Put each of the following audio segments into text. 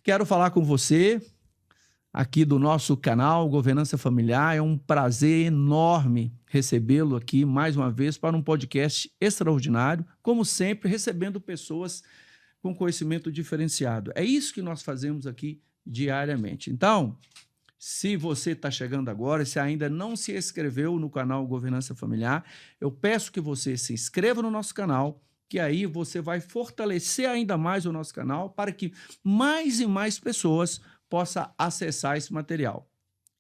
Quero falar com você aqui do nosso canal Governança Familiar. É um prazer enorme recebê-lo aqui mais uma vez para um podcast extraordinário, como sempre, recebendo pessoas com conhecimento diferenciado. É isso que nós fazemos aqui diariamente. Então, se você está chegando agora, se ainda não se inscreveu no canal Governança Familiar, eu peço que você se inscreva no nosso canal, que aí você vai fortalecer ainda mais o nosso canal para que mais e mais pessoas possam acessar esse material.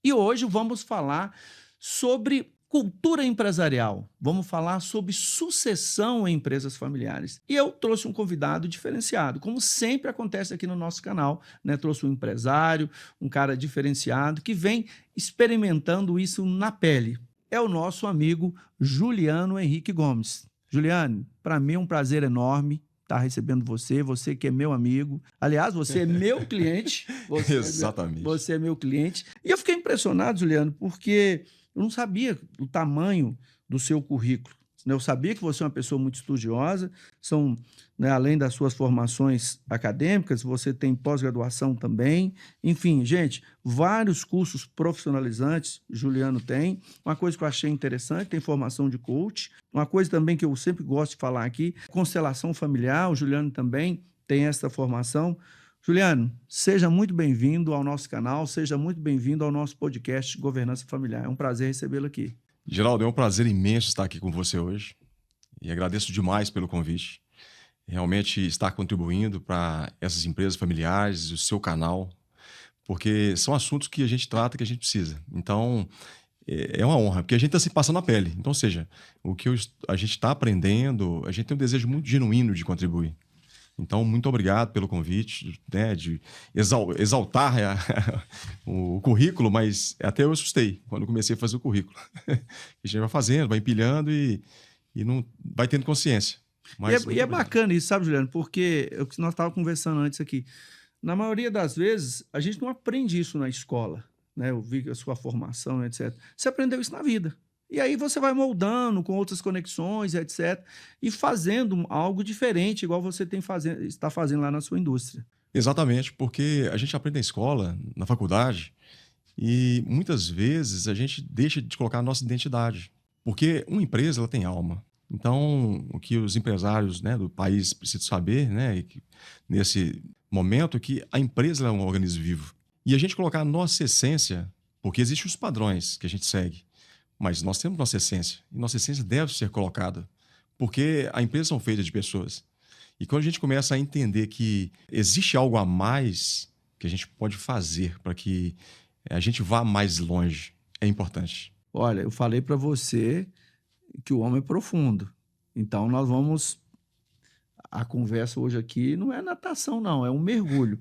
E hoje vamos falar sobre cultura empresarial, vamos falar sobre sucessão em empresas familiares. E eu trouxe um convidado diferenciado, como sempre acontece aqui no nosso canal, né? Trouxe um empresário, um cara diferenciado, que vem experimentando isso na pele. É o nosso amigo Juliano Henrique Gomes. Juliano, para mim é um prazer enorme estar recebendo você que é meu amigo. Aliás, você é meu cliente. Exatamente. Você é meu cliente. E eu fiquei impressionado, Juliano, porque eu não sabia o tamanho do seu currículo. Eu sabia que você é uma pessoa muito estudiosa, além das suas formações acadêmicas, você tem pós-graduação também. Enfim, gente, vários cursos profissionalizantes Juliano tem. Uma coisa que eu achei interessante, tem formação de coach. Uma coisa também que eu sempre gosto de falar aqui, constelação familiar, o Juliano também tem essa formação. Juliano, seja muito bem-vindo ao nosso canal, seja muito bem-vindo ao nosso podcast Governança Familiar. É um prazer recebê-lo aqui. Geraldo, é um prazer imenso estar aqui com você hoje e agradeço demais pelo convite. Realmente estar contribuindo para essas empresas familiares, o seu canal, porque são assuntos que a gente trata, que a gente precisa. Então, é uma honra, porque a gente está se passando na pele. Então, ou seja, o que a gente está aprendendo, a gente tem um desejo muito genuíno de contribuir. Então, muito obrigado pelo convite, né, de exaltar o currículo, mas até eu assustei quando comecei a fazer o currículo. A gente vai fazendo, vai empilhando e não vai tendo consciência. Mas e é bacana isso, sabe, Juliano? Porque nós estávamos conversando antes aqui. Na maioria das vezes, a gente não aprende isso na escola, né? Eu vi a sua formação, etc. Você aprendeu isso na vida. E aí você vai moldando com outras conexões, etc. E fazendo algo diferente, igual você está fazendo lá na sua indústria. Exatamente, porque a gente aprende na escola, na faculdade, e muitas vezes a gente deixa de colocar a nossa identidade. Porque uma empresa ela tem alma. Então, o que os empresários, né, do país precisam saber, né, e que, nesse momento, é que a empresa é um organismo vivo. E a gente colocar a nossa essência, porque existem os padrões que a gente segue. Mas nós temos nossa essência, e nossa essência deve ser colocada, porque a empresa são feitas de pessoas. E quando a gente começa a entender que existe algo a mais que a gente pode fazer para que a gente vá mais longe, é importante. Olha, eu falei para você que o homem é profundo. Então, nós vamos... A conversa hoje aqui não é natação, não, é um mergulho.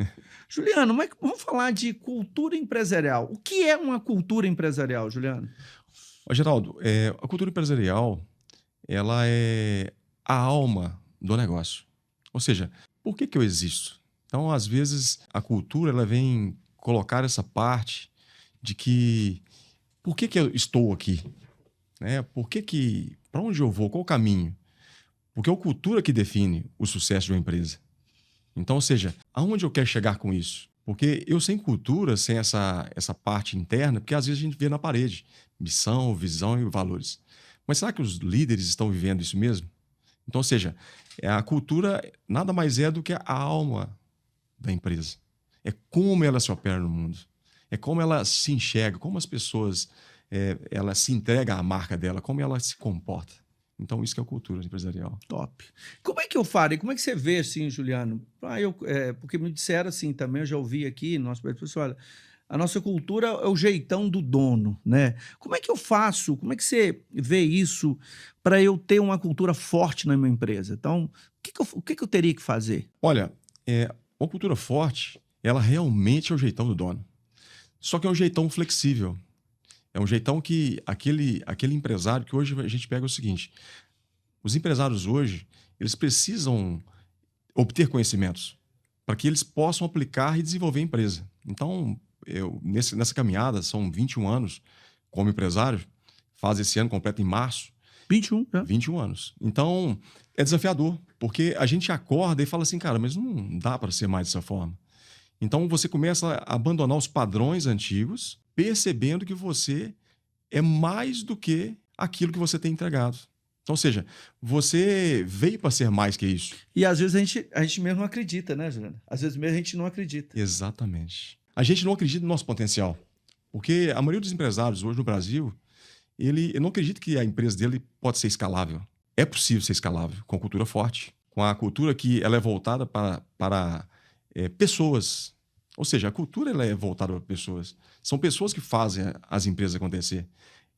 Juliano, vamos falar de cultura empresarial. O que é uma cultura empresarial, Juliano? Geraldo, a cultura empresarial, ela é a alma do negócio. Ou seja, por que eu existo? Então, às vezes, a cultura ela vem colocar essa parte de que por que eu estou aqui? Né? Para onde eu vou? Qual o caminho? Porque é a cultura que define o sucesso de uma empresa. Então, ou seja, aonde eu quero chegar com isso? Porque eu sem cultura, sem essa parte interna, porque às vezes a gente vê na parede missão, visão e valores. Mas será que os líderes estão vivendo isso mesmo? Então, ou seja, a cultura nada mais é do que a alma da empresa. É como ela se opera no mundo. É como ela se enxerga, como as pessoas ela se entrega à marca dela, como ela se comporta. Então, isso que é a cultura empresarial. Top. Como é que eu farei? Como é que você vê, assim, Juliano? Porque me disseram assim também, eu já ouvi aqui, nosso pessoal, olha, a nossa cultura é o jeitão do dono, né? Como é que eu faço? Como é que você vê isso para eu ter uma cultura forte na minha empresa? Então, o que eu teria que fazer? Olha, uma cultura forte, ela realmente é o jeitão do dono. Só que é um jeitão flexível. É um jeitão que aquele empresário que hoje a gente pega o seguinte, os empresários hoje, eles precisam obter conhecimentos para que eles possam aplicar e desenvolver a empresa. Então, nessa caminhada, são 21 anos como empresário, faz esse ano, completa em março. 21, né? 21 anos. Então, é desafiador, porque a gente acorda e fala assim, cara, mas não dá para ser mais dessa forma. Então, você começa a abandonar os padrões antigos, percebendo que você é mais do que aquilo que você tem entregado. Então, ou seja, você veio para ser mais que isso. E às vezes a gente mesmo não acredita, né, Juliana? Às vezes mesmo a gente não acredita. Exatamente. A gente não acredita no nosso potencial. Porque a maioria dos empresários hoje no Brasil, ele não acredita que a empresa dele pode ser escalável. É possível ser escalável com cultura forte, com a cultura que ela é voltada para pessoas. Ou seja, a cultura ela é voltada para pessoas. São pessoas que fazem as empresas acontecer.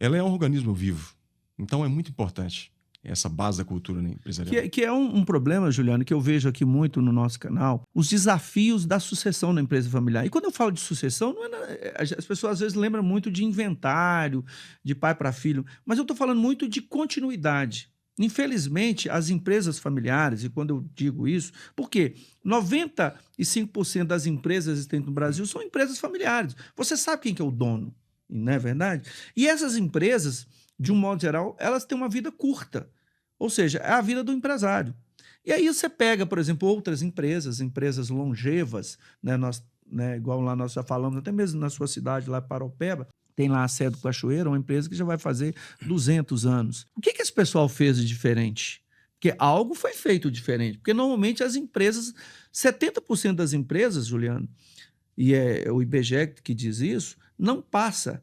Ela é um organismo vivo. Então é muito importante essa base da cultura empresarial. Que é um problema, Juliano, que eu vejo aqui muito no nosso canal, os desafios da sucessão na empresa familiar. E quando eu falo de sucessão, as pessoas às vezes lembram muito de inventário, de pai para filho, mas eu estou falando muito de continuidade. Infelizmente, as empresas familiares, e quando eu digo isso, porque 95% das empresas existentes no Brasil são empresas familiares. Você sabe quem que é o dono, não é verdade? E essas empresas, de um modo geral, elas têm uma vida curta. Ou seja, é a vida do empresário. E aí você pega, por exemplo, outras empresas longevas, né, igual lá nós já falamos, até mesmo na sua cidade, lá Paraupeba, tem lá a sede do Cachoeira, uma empresa que já vai fazer 200 anos. O que esse pessoal fez de diferente? Porque algo foi feito diferente. Porque normalmente as empresas, 70% das empresas, Juliano, e é o IBGE que diz isso, não passa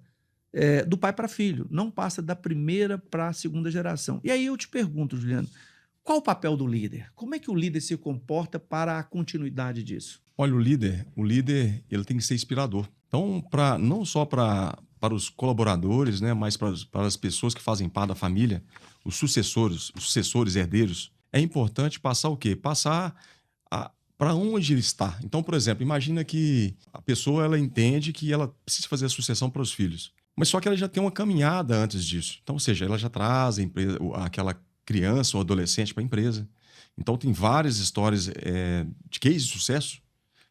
do pai para filho, não passa da primeira para a segunda geração. E aí eu te pergunto, Juliano, qual o papel do líder? Como é que o líder se comporta para a continuidade disso? Olha, o líder ele tem que ser inspirador. Então, não só para os colaboradores, né, mas para as pessoas que fazem parte da família, os sucessores, herdeiros, é importante passar o quê? Passar para onde ele está. Então, por exemplo, imagina que a pessoa ela entende que ela precisa fazer a sucessão para os filhos, mas só que ela já tem uma caminhada antes disso. Então, ou seja, ela já traz aquela criança ou adolescente para a empresa. Então, tem várias histórias de cases de sucesso,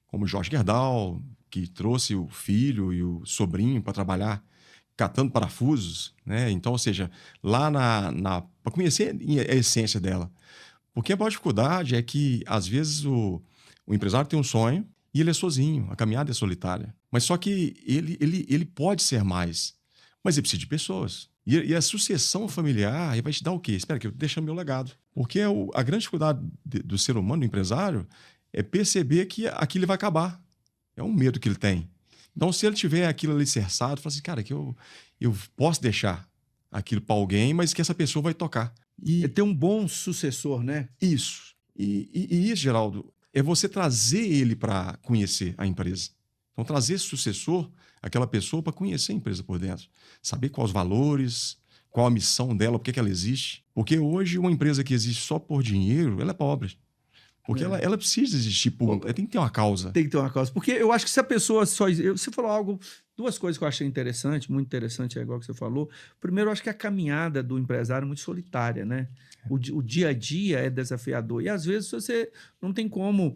como Jorge Gerdau, que trouxe o filho e o sobrinho para trabalhar catando parafusos, né? Então, ou seja, lá para conhecer a essência dela. Porque a maior dificuldade é que, às vezes, o empresário tem um sonho e ele é sozinho, a caminhada é solitária. Mas só que ele pode ser mais, mas ele precisa de pessoas. E a sucessão familiar vai te dar o quê? Espera que eu deixo meu legado. Porque a grande dificuldade do ser humano, do empresário, é perceber que aquilo vai acabar. É um medo que ele tem. Então, se ele tiver aquilo alicerçado, fala assim, cara, que eu posso deixar aquilo para alguém, mas que essa pessoa vai tocar. É ter um bom sucessor, né? Isso. E isso, Geraldo, é você trazer ele para conhecer a empresa. Então, trazer esse sucessor, aquela pessoa, para conhecer a empresa por dentro. Saber quais os valores, qual a missão dela, por que ela existe. Porque hoje, uma empresa que existe só por dinheiro, ela é pobre. Porque ela precisa existir, tem que ter uma causa. Tem que ter uma causa. Porque eu acho que se a pessoa só... Você falou algo... Duas coisas que eu achei interessante, muito interessante, é igual que você falou. Primeiro, eu acho que a caminhada do empresário é muito solitária, né? O dia a dia é desafiador. E, às vezes, você não tem como,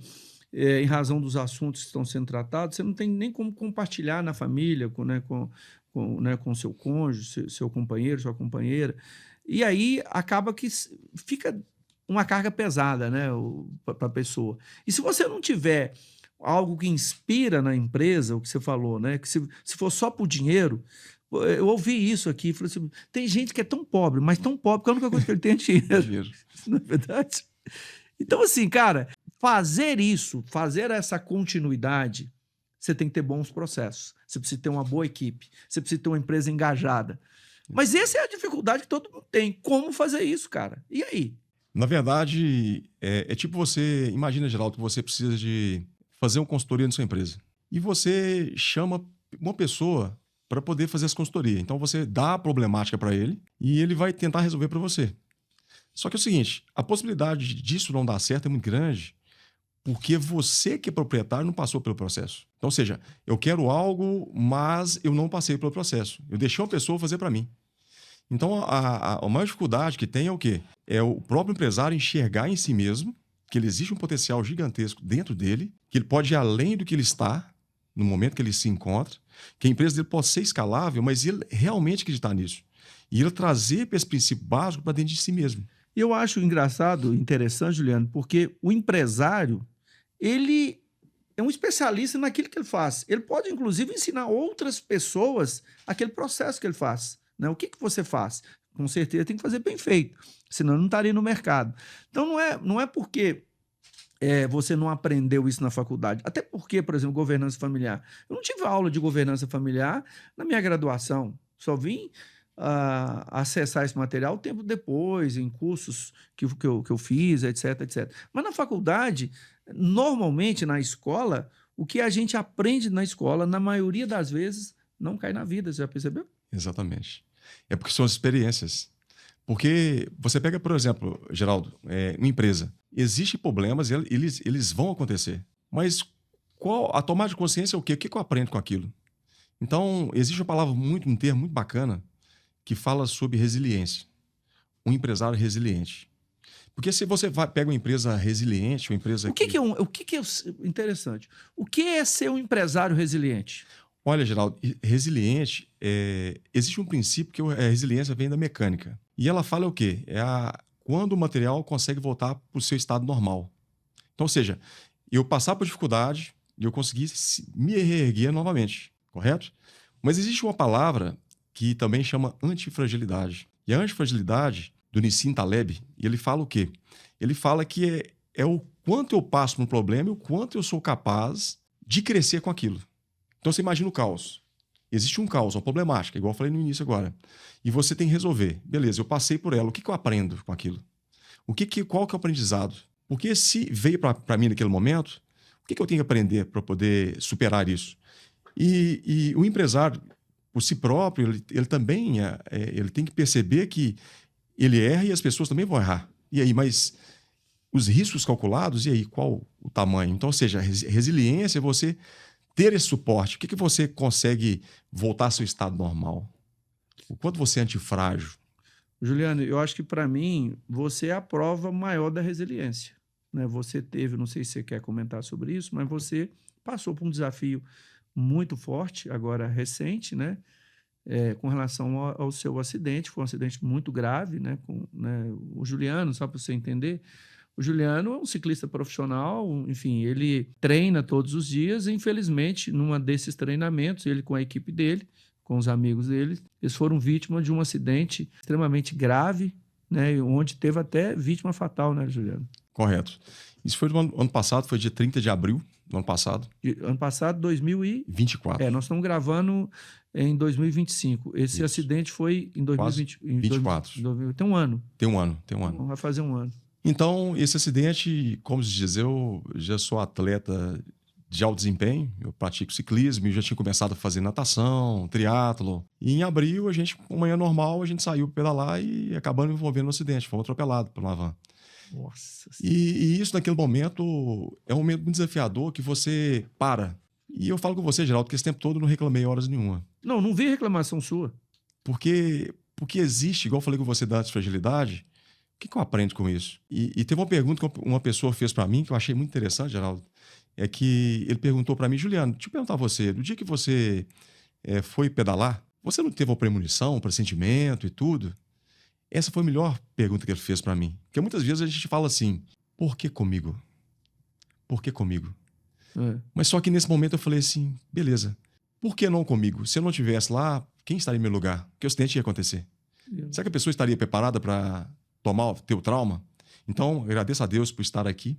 em razão dos assuntos que estão sendo tratados, você não tem nem como compartilhar na família, com seu cônjuge, seu companheiro, sua companheira. E aí, acaba que fica uma carga pesada, né, para a pessoa. E se você não tiver algo que inspira na empresa, o que você falou, né, que se for só por dinheiro, eu ouvi isso aqui, falei assim, tem gente que é tão pobre, mas tão pobre que a única coisa que ele tem é dinheiro. Não é verdade? Então, assim, cara, fazer essa continuidade, você tem que ter bons processos, você precisa ter uma boa equipe, você precisa ter uma empresa engajada. Mas essa é a dificuldade que todo mundo tem. Como fazer isso, cara? E aí? Na verdade, é tipo você... Imagina, Geraldo, que você precisa de fazer uma consultoria na sua empresa. E você chama uma pessoa para poder fazer essa consultoria. Então, você dá a problemática para ele e ele vai tentar resolver para você. Só que é o seguinte, a possibilidade disso não dar certo é muito grande porque você que é proprietário não passou pelo processo. Então, ou seja, eu quero algo, mas eu não passei pelo processo. Eu deixei uma pessoa fazer para mim. Então, a maior dificuldade que tem é o quê? É o próprio empresário enxergar em si mesmo que ele existe um potencial gigantesco dentro dele, que ele pode ir além do que ele está, no momento que ele se encontra, que a empresa dele pode ser escalável, mas ele realmente acreditar nisso. E ele trazer esse princípio básico para dentro de si mesmo. E eu acho engraçado, interessante, Juliano, porque o empresário, ele é um especialista naquilo que ele faz. Ele pode, inclusive, ensinar outras pessoas aquele processo que ele faz. Né? O que você faz? Com certeza tem que fazer bem feito, senão não estaria no mercado. Então, não é porque você não aprendeu isso na faculdade. Até porque, por exemplo, governança familiar. Eu não tive aula de governança familiar na minha graduação. Só vim acessar esse material tempo depois, em cursos que eu fiz, etc, etc. Mas na faculdade, normalmente na escola, o que a gente aprende na escola, na maioria das vezes, não cai na vida. Você já percebeu? Exatamente. É porque são as experiências. Porque você pega, por exemplo, Geraldo, uma empresa. Existem problemas e eles vão acontecer. Mas qual a tomada de consciência é o quê? O que eu aprendo com aquilo? Então, existe uma palavra um termo muito bacana que fala sobre resiliência. Um empresário resiliente. Porque se você pega uma empresa resiliente, uma empresa o que é interessante? O que é ser um empresário resiliente? Olha, Geraldo, resiliente, existe um princípio que a resiliência vem da mecânica. E ela fala o quê? Quando o material consegue voltar para o seu estado normal. Então, ou seja, eu passar por dificuldade e eu conseguir me reerguer novamente, correto? Mas existe uma palavra que também chama antifragilidade. E a antifragilidade, do Nissim Taleb, ele fala o quê? Ele fala que é o quanto eu passo por um problema e o quanto eu sou capaz de crescer com aquilo. Então, você imagina o caos. Existe um caos, uma problemática, igual eu falei no início agora. E você tem que resolver. Beleza, eu passei por ela. O que eu aprendo com aquilo? Qual que é o aprendizado? Porque se veio para mim naquele momento, o que eu tenho que aprender para poder superar isso? E o empresário, por si próprio, ele também ele tem que perceber que ele erra e as pessoas também vão errar. E aí, mas os riscos calculados, e aí, qual o tamanho? Então, ou seja, resiliência é você ter esse suporte. O que você consegue voltar ao seu estado normal? O quanto você é antifrágil? Juliano, eu acho que para mim, você é a prova maior da resiliência. Né? Você teve, não sei se você quer comentar sobre isso, mas você passou por um desafio muito forte, agora recente, né? Com relação ao seu acidente. Foi um acidente muito grave, né? O Juliano, só para você entender, o Juliano é um ciclista profissional, enfim, ele treina todos os dias e, infelizmente, num desses treinamentos, ele com a equipe dele, com os amigos dele, eles foram vítimas de um acidente extremamente grave, né? Onde teve até vítima fatal, né, Juliano? Correto. Isso foi no ano passado, foi dia 30 de abril do ano passado. Ano passado, 2024. Nós estamos gravando em 2025. Esse Isso. acidente foi em 2024. Tem um ano. Tem um ano. Vai fazer um ano. Então, esse acidente, como se diz, eu já sou atleta de alto desempenho, eu pratico ciclismo, eu já tinha começado a fazer natação, triatlo. E em abril, manhã normal, a gente saiu pedalar e acabamos envolvendo no acidente, fomos atropelados por uma van. Nossa. E isso, naquele momento, é um momento muito desafiador que você para. E eu falo com você, Geraldo, que esse tempo todo eu não reclamei horas nenhuma. Não vi reclamação sua. Porque existe, igual eu falei com você da fragilidade, o que eu aprendo com isso? E teve uma pergunta que uma pessoa fez para mim, que eu achei muito interessante, Geraldo, é que ele perguntou para mim, Juliano, deixa eu perguntar a você, do dia que você foi pedalar, você não teve uma premonição, um pressentimento e tudo? Essa foi a melhor pergunta que ele fez para mim. Porque muitas vezes a gente fala assim, por que comigo? Por que comigo? Mas só que nesse momento eu falei assim, beleza, por que não comigo? Se eu não estivesse lá, quem estaria em meu lugar? Que acidente ia acontecer? Será que a pessoa estaria preparada para ter o trauma? Então, agradeço a Deus por estar aqui.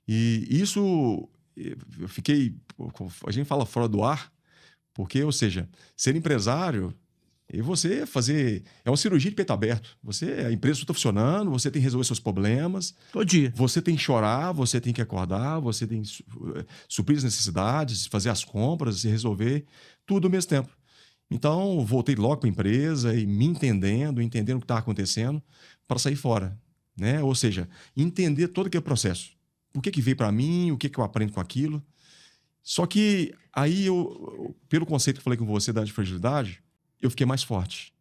E isso, eu fiquei, a gente fala fora do ar, porque, ou seja, ser empresário e você fazer, é uma cirurgia de peito aberto. A empresa está funcionando, você tem que resolver seus problemas. Todo dia. Você tem que chorar, você tem que acordar, você tem que suprir as necessidades, fazer as compras e resolver tudo ao mesmo tempo. Então, voltei logo para a empresa e me entendendo o que estava acontecendo para sair fora. Né? Ou seja, entender todo aquele processo. O que veio para mim, o que eu aprendo com aquilo. Só que aí, pelo conceito que eu falei com você da fragilidade, eu fiquei mais forte.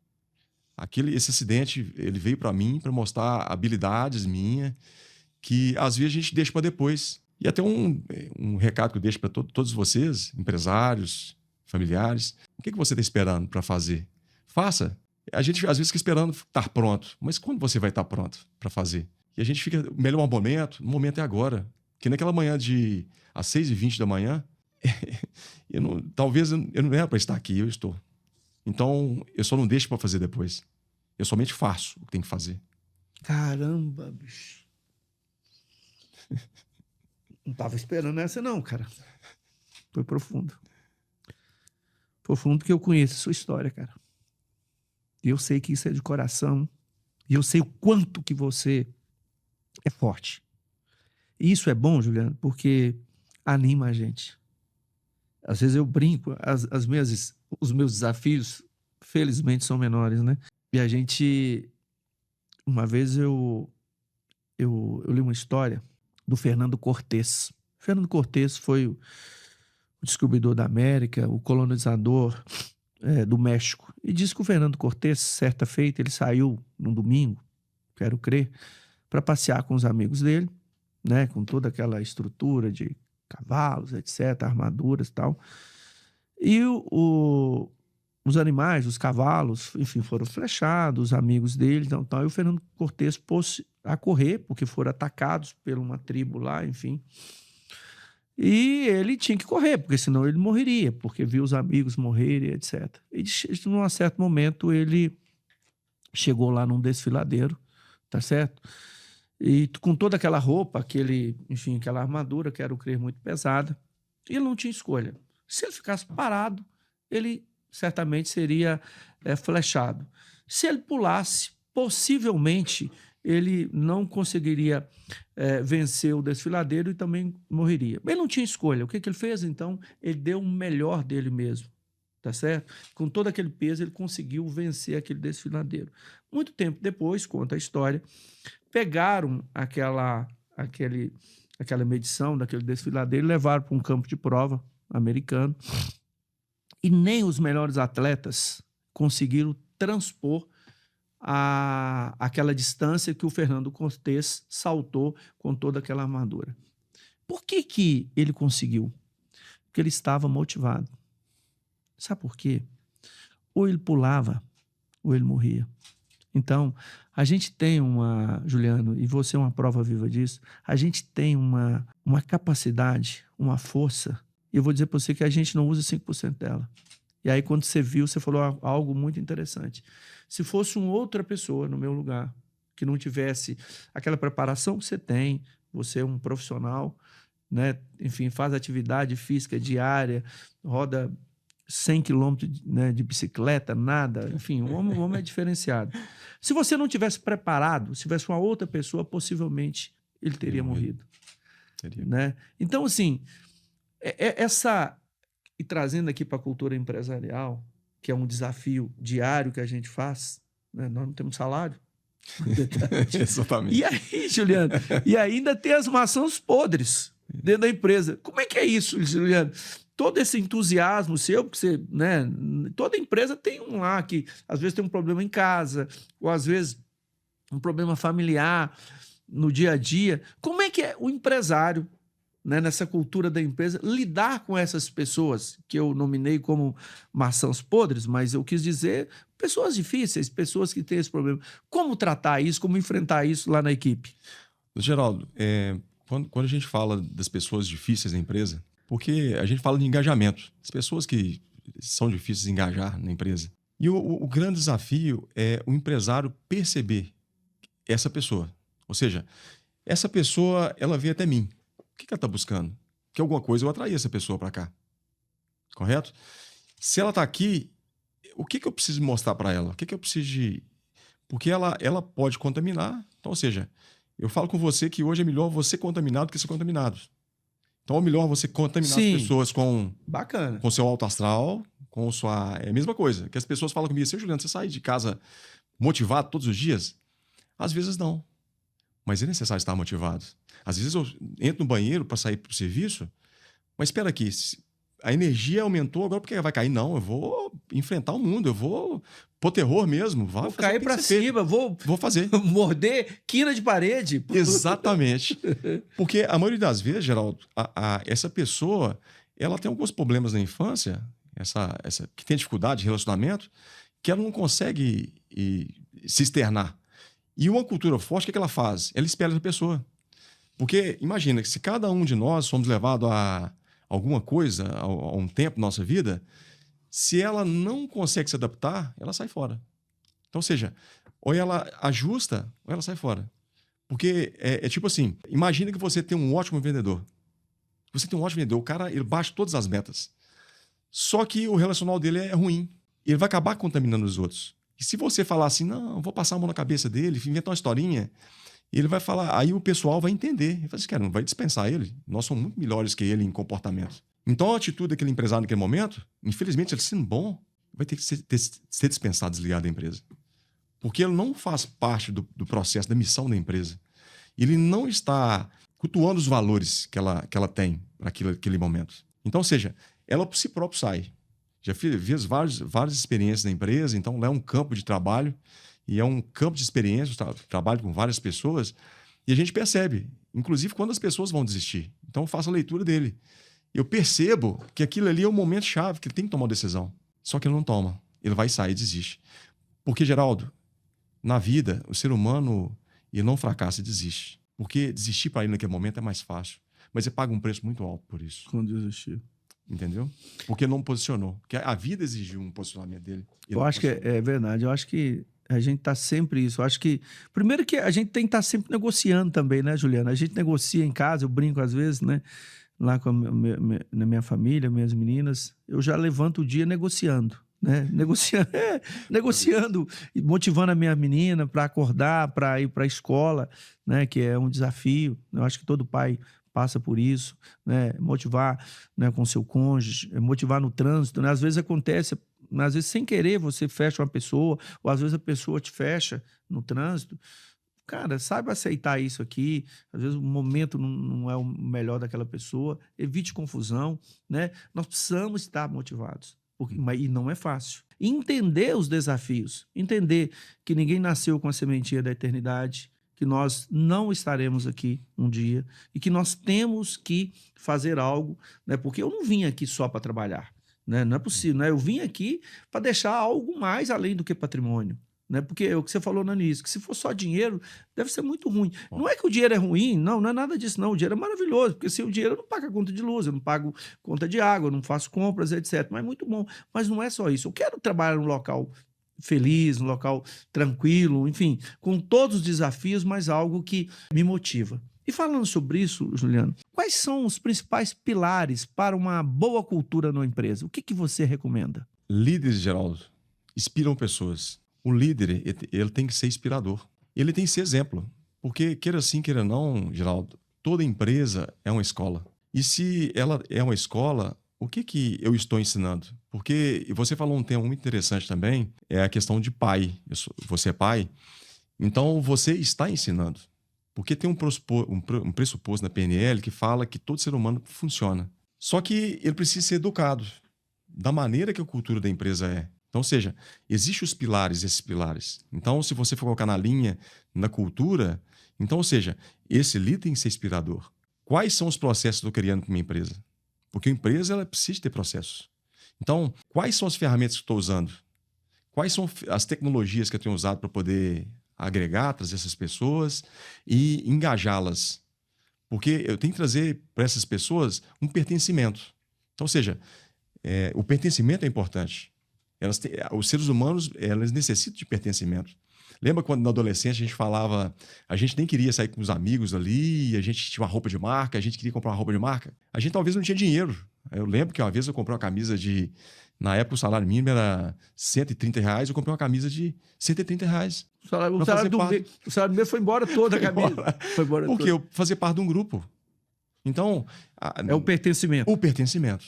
Esse acidente, ele veio para mim para mostrar habilidades minhas que às vezes a gente deixa para depois. E até um recado que eu deixo para todos vocês, empresários, familiares, o que você está esperando para fazer? Faça. A gente às vezes fica esperando estar pronto, mas quando você vai estar pronto para fazer? E a gente fica, o melhor momento é agora. Que naquela manhã às 6h20 da manhã, talvez eu não era para estar aqui, eu estou. Então, eu só não deixo para fazer depois. Eu somente faço o que tem que fazer. Caramba, bicho. Não tava esperando essa não, cara. Foi profundo. Profundo porque eu conheço a sua história, cara. E eu sei que isso é de coração. E eu sei o quanto que você é forte. E isso é bom, Juliano, porque anima a gente. Às vezes eu brinco, os meus desafios, felizmente, são menores, né? E a gente... Uma vez eu li uma história do Fernando Cortés. Fernando Cortés foi o descobridor da América, o colonizador do México. E diz que o Fernando Cortés, certa feita, ele saiu num domingo, quero crer, para passear com os amigos dele, né, com toda aquela estrutura de cavalos, etc., armaduras e tal. E os animais, os cavalos, enfim, foram flechados, os amigos dele, então, e o Fernando Cortés pôs a correr, porque foram atacados por uma tribo lá, enfim. E ele tinha que correr, porque senão ele morreria, porque viu os amigos morrerem, etc. E, num certo momento, ele chegou lá num desfiladeiro, tá certo? E com toda aquela roupa, enfim, aquela armadura, que era, eu creio, muito pesada, ele não tinha escolha. Se ele ficasse parado, ele certamente seria flechado. Se ele pulasse, possivelmente ele não conseguiria vencer o desfiladeiro e também morreria. Ele não tinha escolha. O que ele fez, então? Ele deu o melhor dele mesmo, tá certo? Com todo aquele peso, ele conseguiu vencer aquele desfiladeiro. Muito tempo depois, conta a história, pegaram aquela medição daquele desfiladeiro e levaram para um campo de prova americano. E nem os melhores atletas conseguiram transpor aquela distância que o Fernando Cortés saltou com toda aquela armadura. Por que ele conseguiu? Porque ele estava motivado. Sabe por quê? Ou ele pulava, ou ele morria. Então, a gente tem Juliano, e você é uma prova viva disso, a gente tem uma capacidade, uma força, e eu vou dizer para você que a gente não usa 5% dela. E aí, quando você viu, você falou algo muito interessante. Se fosse uma outra pessoa no meu lugar, que não tivesse aquela preparação que você tem, você é um profissional, né? Enfim, faz atividade física diária, roda 100 quilômetros, né, de bicicleta, nada, enfim, o homem é diferenciado. Se você não tivesse preparado, se tivesse uma outra pessoa, possivelmente ele teria morrido. Né? Então, assim, e trazendo aqui para a cultura empresarial, que é um desafio diário que a gente faz, né? Nós não temos salário. Exatamente. E aí, Juliano, e ainda tem as maçãs podres dentro da empresa. Como é que é isso, Juliano? Todo esse entusiasmo seu, porque você, né, toda empresa tem um lá que às vezes tem um problema em casa, ou às vezes um problema familiar no dia a dia. Como é que é o empresário, né, nessa cultura da empresa, lidar com essas pessoas que eu nominei como maçãs podres, mas eu quis dizer pessoas difíceis, pessoas que têm esse problema. Como tratar isso, como enfrentar isso lá na equipe? Geraldo, quando a gente fala das pessoas difíceis na empresa, porque a gente fala de engajamento, as pessoas que são difíceis de engajar na empresa. E o grande desafio é o empresário perceber essa pessoa. Ou seja, essa pessoa, ela veio até mim. O que ela está buscando? Que alguma coisa eu atraí essa pessoa para cá. Correto? Se ela está aqui, o que eu preciso mostrar para ela? O que eu preciso de... Porque ela pode contaminar. Então, ou seja, eu falo com você que hoje é melhor você contaminar do que ser contaminado. Então é melhor você contaminar as pessoas com seu alto astral, com sua... É a mesma coisa. Que as pessoas falam comigo assim, Juliano, você sai de casa motivado todos os dias? Às vezes não. Mas é necessário estar motivado. Às vezes eu entro no banheiro para sair para o serviço, mas espera aqui, a energia aumentou, agora por que vai cair? Não, eu vou enfrentar o mundo, eu vou pôr terror mesmo. Vou cair para cima, vou fazer. Morder quina de parede. Exatamente. Porque a maioria das vezes, Geraldo, essa pessoa, ela tem alguns problemas na infância, essa que tem dificuldade de relacionamento, que ela não consegue se externar. E uma cultura forte, o que ela faz? Ela espelha essa pessoa. Porque imagina que se cada um de nós somos levados a alguma coisa, a um tempo da nossa vida, se ela não consegue se adaptar, ela sai fora. Então, ou seja, ou ela ajusta ou ela sai fora. Porque é tipo assim, imagina que você tem um ótimo vendedor. Você tem um ótimo vendedor, o cara ele bate todas as metas. Só que o relacional dele é ruim. Ele vai acabar contaminando os outros. E se você falar assim, não, vou passar a mão na cabeça dele, inventar uma historinha, ele vai falar, aí o pessoal vai entender. Ele fala assim, cara, não vai dispensar ele. Nós somos muito melhores que ele em comportamento. Então a atitude daquele empresário naquele momento, infelizmente, ele sendo bom, vai ter que ser dispensado, desligado da empresa. Porque ele não faz parte do processo, da missão da empresa. Ele não está cultuando os valores que ela tem para aquele momento. Então, ou seja, ela por si própria sai. Já fiz várias experiências na empresa, então lá é um campo de trabalho e é um campo de experiência, trabalho com várias pessoas e a gente percebe, inclusive quando as pessoas vão desistir. Então, eu faço a leitura dele. Eu percebo que aquilo ali é o momento chave, que ele tem que tomar uma decisão. Só que ele não toma. Ele vai sair e desiste. Porque, Geraldo, na vida, o ser humano ele não fracassa e desiste. Porque desistir para ele naquele momento é mais fácil. Mas ele paga um preço muito alto por isso. Quando desistir. Entendeu? Porque não posicionou. Porque a vida exigiu um posicionamento dele. Eu acho que é verdade. Eu acho que a gente está sempre isso. Eu acho que... Primeiro que a gente tem que estar sempre negociando também, né, Juliana? A gente negocia em casa, eu brinco às vezes, né? Lá na minha família, minhas meninas, eu já levanto o dia negociando. Né? Negociando, motivando a minha menina para acordar, para ir para a escola, né? Que é um desafio. Eu acho que todo pai passa por isso, né? Motivar, né, com seu cônjuge, motivar no trânsito, né? Às vezes acontece, às vezes sem querer você fecha uma pessoa, ou às vezes a pessoa te fecha no trânsito. Cara, saiba aceitar isso aqui. Às vezes o momento não é o melhor daquela pessoa. Evite confusão, né? Nós precisamos estar motivados. E não é fácil. Entender os desafios. Entender que ninguém nasceu com a sementinha da eternidade, que nós não estaremos aqui um dia e que nós temos que fazer algo, né? Porque eu não vim aqui só para trabalhar, né? Não é possível, né? Eu vim aqui para deixar algo mais além do que patrimônio. Né? Porque é o que você falou no início, que se for só dinheiro, deve ser muito ruim. Não é que o dinheiro é ruim, não é nada disso, não. O dinheiro é maravilhoso, porque sem o dinheiro eu não pago a conta de luz, eu não pago conta de água, eu não faço compras, etc. Mas é muito bom. Mas não é só isso. Eu quero trabalhar num local feliz, num local tranquilo, enfim, com todos os desafios, mas algo que me motiva. E falando sobre isso, Juliano, quais são os principais pilares para uma boa cultura numa empresa? O que você recomenda? Líderes, Geraldo, inspiram pessoas. O líder, ele tem que ser inspirador. Ele tem que ser exemplo. Porque, queira sim, queira não, Geraldo, toda empresa é uma escola. E se ela é uma escola, o que eu estou ensinando? Porque você falou um tema muito interessante também, é a questão de pai. Você é pai, então você está ensinando. Porque tem um pressuposto na PNL que fala que todo ser humano funciona. Só que ele precisa ser educado da maneira que a cultura da empresa é. Então, ou seja, existem os pilares, esses pilares. Então, se você for colocar na linha, na cultura, então, ou seja, esse líder tem que ser inspirador. Quais são os processos que eu estou criando para minha empresa? Porque a empresa ela precisa ter processos. Então, quais são as ferramentas que eu estou usando? Quais são as tecnologias que eu tenho usado para poder agregar, trazer essas pessoas e engajá-las? Porque eu tenho que trazer para essas pessoas um pertencimento. Então, ou seja, o pertencimento é importante. Os seres humanos, elas necessitam de pertencimento. Lembra quando na adolescência a gente falava, a gente nem queria sair com os amigos ali, a gente tinha uma roupa de marca, a gente queria comprar uma roupa de marca. A gente talvez não tinha dinheiro. Eu lembro que uma vez eu comprei uma camisa na época o salário mínimo era R$130, eu comprei uma camisa de R$130. O salário do mês foi embora toda a camisa. Foi embora porque eu fazia parte de um grupo. Então... é o pertencimento. O pertencimento.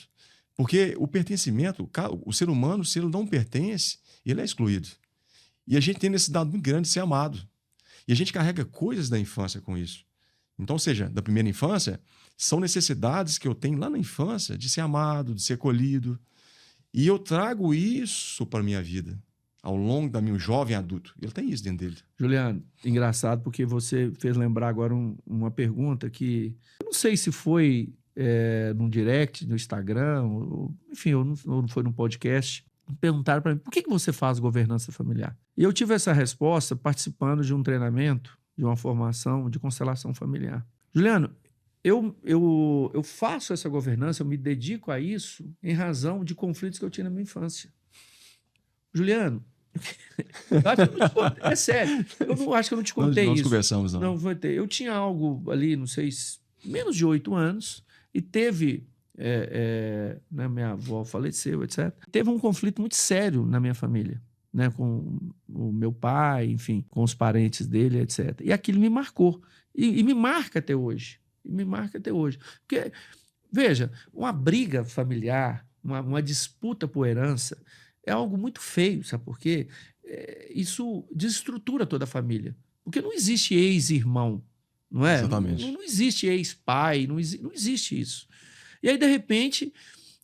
Porque o pertencimento, o ser humano, se ele não pertence, ele é excluído. E a gente tem necessidade muito grande de ser amado. E a gente carrega coisas da infância com isso. Então, ou seja, da primeira infância, são necessidades que eu tenho lá na infância de ser amado, de ser acolhido. E eu trago isso para a minha vida, ao longo da minha jovem adulto. Ele tem isso dentro dele. Juliano, engraçado, porque você fez lembrar agora uma pergunta que... Eu não sei se foi... num direct, no Instagram, enfim, ou não foi num podcast, perguntaram para mim, por que você faz governança familiar? E eu tive essa resposta participando de um treinamento, de uma formação de constelação familiar. Juliano, eu faço essa governança, eu me dedico a isso em razão de conflitos que eu tinha na minha infância. Juliano, eu acho que eu não te contei, é sério, eu não acho que eu não te contei Nós isso. conversamos, não. Não, vai ter. Eu tinha algo ali, não sei, menos de 8 anos, e teve, né, minha avó faleceu, etc. Teve um conflito muito sério na minha família, né, com o meu pai, enfim, com os parentes dele, etc. E aquilo me marcou, e me marca até hoje. E me marca até hoje. Porque, veja, uma briga familiar, uma disputa por herança, é algo muito feio, sabe por quê? Isso desestrutura toda a família. Porque não existe ex-irmão, não é? Exatamente. Não existe ex-pai, não existe isso. E aí, de repente,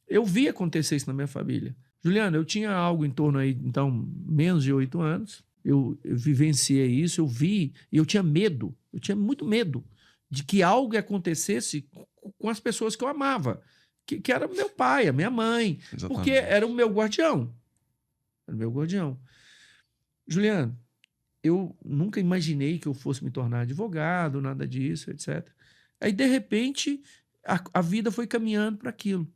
eu vi acontecer isso na minha família. Juliano, eu tinha algo em torno aí, então, menos de 8 anos, eu vivenciei isso, eu vi, e eu tinha medo, eu tinha muito medo de que algo acontecesse com as pessoas que eu amava, que era meu pai, a minha mãe, Exatamente. porque era o meu guardião. Era o meu guardião. Juliano, eu nunca imaginei que eu fosse me tornar advogado, nada disso, etc. Aí, de repente, a vida foi caminhando para aquilo.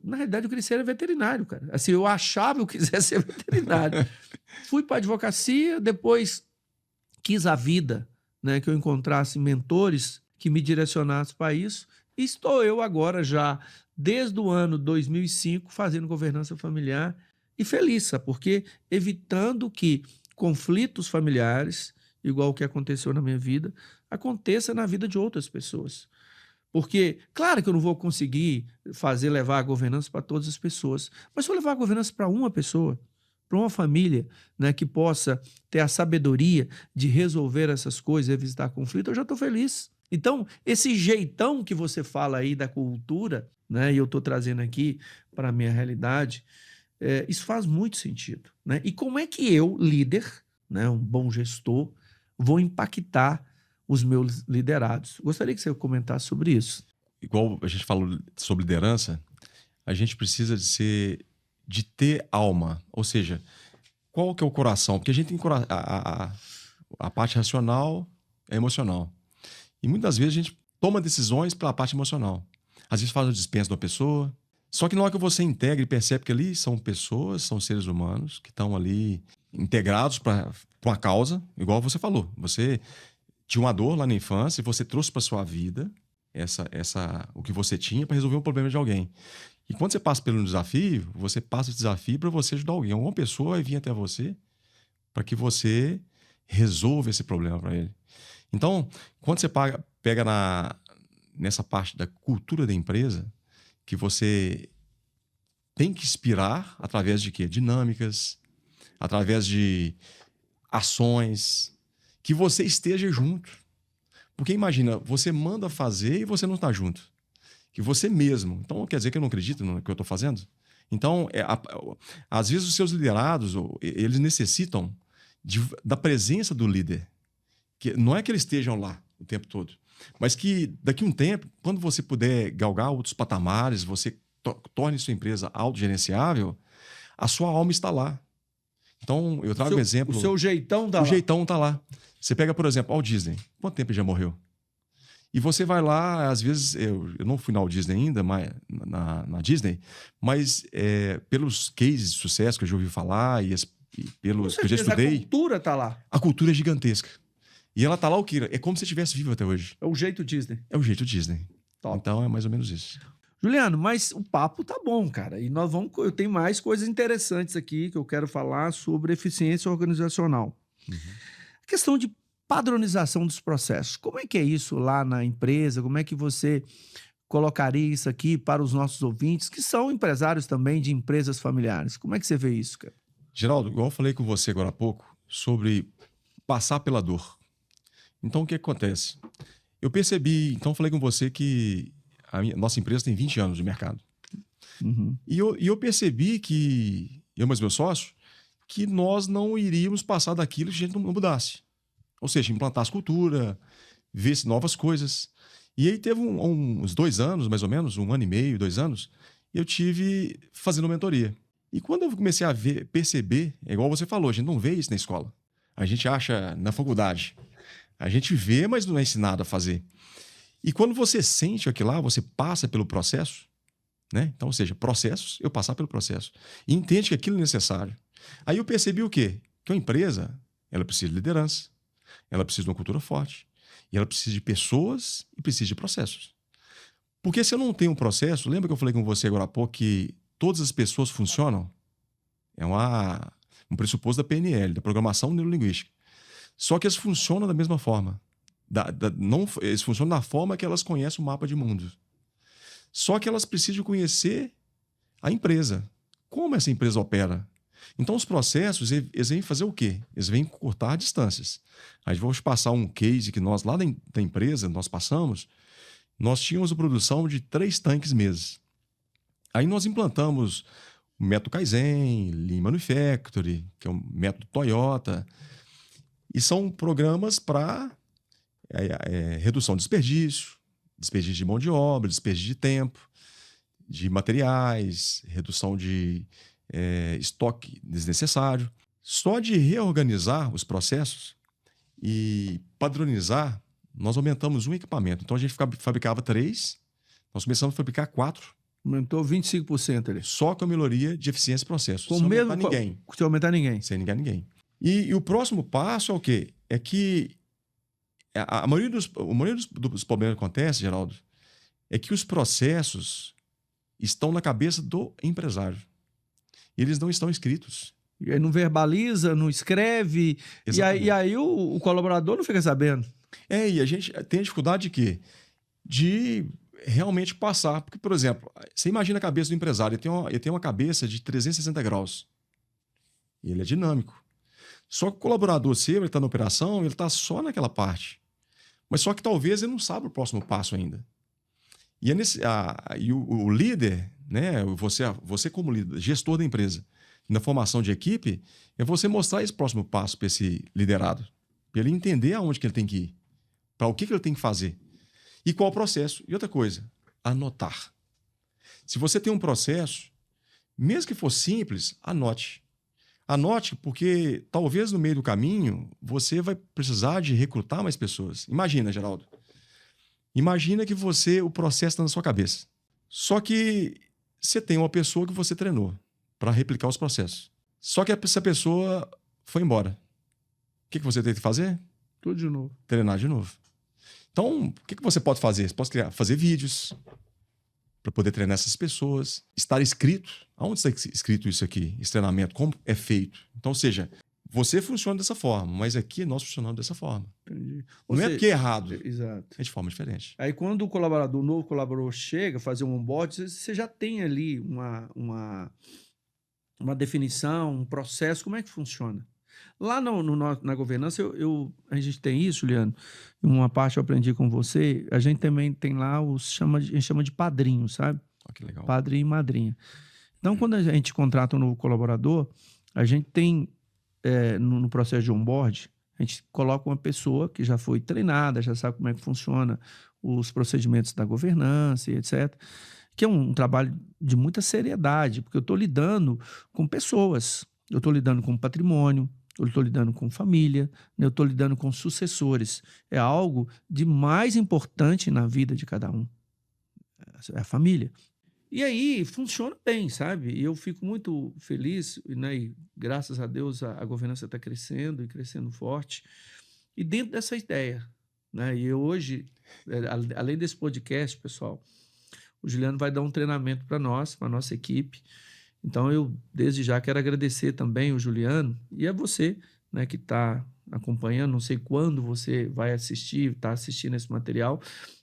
Na realidade, eu queria ser veterinário, cara. Assim, eu achava que eu quisesse ser veterinário. Fui para a advocacia, depois quis a vida, né, que eu encontrasse mentores que me direcionassem para isso. E estou eu agora já, desde o ano 2005, fazendo governança familiar e feliz, sabe? Porque evitando que conflitos familiares, igual o que aconteceu na minha vida, aconteça na vida de outras pessoas. Porque, claro que eu não vou conseguir levar a governança para todas as pessoas, mas se eu levar a governança para uma pessoa, para uma família, né, que possa ter a sabedoria de resolver essas coisas, evitar conflito, eu já estou feliz. Então, esse jeitão que você fala aí da cultura, né, e eu estou trazendo aqui para a minha realidade, isso faz muito sentido. Né? E como é que eu, líder, né, um bom gestor, vou impactar os meus liderados? Gostaria que você comentasse sobre isso. Igual a gente falou sobre liderança, a gente precisa de ter alma. Ou seja, qual que é o coração? Porque a gente tem a parte racional é emocional. E muitas vezes a gente toma decisões pela parte emocional. Às vezes faz a dispensa de uma pessoa. Só que na hora que você integra e percebe que ali são pessoas, são seres humanos que estão ali integrados para uma causa, igual você falou. Você tinha uma dor lá na infância e você trouxe para sua vida o que você tinha para resolver um problema de alguém. E quando você passa pelo desafio, você passa esse desafio para você ajudar alguém. Alguma pessoa vai vir até você para que você resolva esse problema para ele. Então, quando você pega nessa parte da cultura da empresa, que você tem que inspirar através de quê? Dinâmicas, através de ações, que você esteja junto. Porque imagina, você manda fazer e você não está junto. Que você mesmo. Então, quer dizer que eu não acredito no que eu estou fazendo? Então, às vezes os seus liderados, eles necessitam da presença do líder. Que não é que eles estejam lá o tempo todo, mas que daqui a um tempo, quando você puder galgar outros patamares, você torne sua empresa autogerenciável, a sua alma está lá. Então, eu trago um exemplo. O seu jeitão está lá. O jeitão está lá. Você pega, por exemplo, Walt Disney. Quanto tempo ele já morreu? E você vai lá, às vezes, eu não fui na Walt Disney ainda, mas, na Disney, mas pelos cases de sucesso que eu já ouvi falar e pelos que eu já estudei. A cultura está lá. A cultura é gigantesca. E ela tá lá o quê? É como se estivesse vivo até hoje. É o jeito Disney. É o jeito Disney. Top. Então é mais ou menos isso. Juliano, mas o papo tá bom, cara. E eu tenho mais coisas interessantes aqui que eu quero falar sobre eficiência organizacional. Uhum. A questão de padronização dos processos. Como é que é isso lá na empresa? Como é que você colocaria isso aqui para os nossos ouvintes, que são empresários também de empresas familiares? Como é que você vê isso, cara? Geraldo, igual eu falei com você agora há pouco, sobre passar pela dor. Então, o que acontece? Eu percebi, então falei com você que nossa empresa tem 20 anos de mercado. Uhum. E eu percebi que, eu mais meu sócio, que nós não iríamos passar daquilo se a gente não mudasse. Ou seja, implantar cultura, ver novas coisas. E aí teve uns 2 anos, mais ou menos, 1 ano e meio, 2 anos, eu tive fazendo mentoria. E quando eu comecei a perceber, é igual você falou, a gente não vê isso na escola. A gente acha na faculdade. A gente vê, mas não é ensinado a fazer. E quando você sente aquilo lá, você passa pelo processo, né? Então, ou seja, processos, eu passar pelo processo. E entende que aquilo é necessário. Aí eu percebi o quê? Que uma empresa, ela precisa de liderança, ela precisa de uma cultura forte, e ela precisa de pessoas e precisa de processos. Porque se eu não tenho um processo, lembra que eu falei com você agora há pouco que todas as pessoas funcionam? É um pressuposto da PNL, da Programação Neurolinguística. Só que eles funcionam da mesma forma. Eles funcionam da forma que elas conhecem o mapa de mundo. Só que elas precisam conhecer a empresa. Como essa empresa opera? Então, os processos, eles vêm fazer o quê? Eles vêm cortar distâncias. Aí vamos passar um case que nós, lá da empresa, nós passamos, nós tínhamos a produção de 3 tanques mês. Aí nós implantamos o método Kaizen, Lean Manufacturing, que é o método Toyota, e são programas para redução de desperdício de mão de obra, desperdício de tempo, de materiais, redução de estoque desnecessário. Só de reorganizar os processos e padronizar, nós aumentamos um equipamento. Então a gente fabricava 3, nós começamos a fabricar 4. Aumentou 25% ali. Só com a melhoria de eficiência de processos. Com sem mesmo aumentar ninguém. Sem aumentar ninguém. Sem ligar ninguém. E o próximo passo é o quê? É que a maioria dos problemas que acontece, Geraldo, é que os processos estão na cabeça do empresário. E eles não estão escritos. E aí não verbaliza, não escreve. E aí o colaborador não fica sabendo. E a gente tem a dificuldade de quê? De realmente passar. Porque, por exemplo, você imagina a cabeça do empresário. Ele tem uma cabeça de 360 graus. E ele é dinâmico. Só que o colaborador seu, ele está na operação, ele está só naquela parte. Mas só que talvez ele não saiba o próximo passo ainda. E o líder, né, você como líder, gestor da empresa, na formação de equipe, é você mostrar esse próximo passo para esse liderado. Para ele entender aonde que ele tem que ir. Para o que ele tem que fazer. E qual o processo. E outra coisa, anotar. Se você tem um processo, mesmo que for simples, anote. Anote, porque talvez no meio do caminho você vai precisar de recrutar mais pessoas. Imagina, Geraldo. Imagina que o processo está na sua cabeça. Só que você tem uma pessoa que você treinou para replicar os processos. Só que essa pessoa foi embora. O que você tem que fazer? Tudo de novo. Treinar de novo. Então, o que você pode fazer? Você pode fazer vídeos para poder treinar essas pessoas. Estar escrito. Aonde está escrito isso aqui? Esse treinamento, como é feito? Então, ou seja, você funciona dessa forma, mas aqui nós funcionamos dessa forma. Entendi. Não é porque é errado. Exato. É de forma diferente. Aí quando o novo colaborador chega a fazer um onboard, você já tem ali uma definição, um processo, como é que funciona? Lá na governança, a gente tem isso, Juliano, uma parte eu aprendi com você, a gente também tem lá a gente chama de padrinho, sabe? Que legal. Padrinho e madrinha. Então, quando a gente contrata um novo colaborador, a gente tem, no processo de onboard, a gente coloca uma pessoa que já foi treinada, já sabe como é que funciona os procedimentos da governança e etc., que é um trabalho de muita seriedade, porque eu estou lidando com pessoas, eu estou lidando com patrimônio, eu estou lidando com família, eu estou lidando com sucessores. É algo de mais importante na vida de cada um. É a família. E aí funciona bem, sabe? E eu fico muito feliz, né? E graças a Deus a governança está crescendo e crescendo forte. E dentro dessa ideia, né? E hoje, além desse podcast, pessoal, o Juliano vai dar um treinamento para nós, para a nossa equipe. Então, eu, desde já, quero agradecer também o Juliano e a você, né, que está acompanhando. Não sei quando você vai assistir, está assistindo esse material.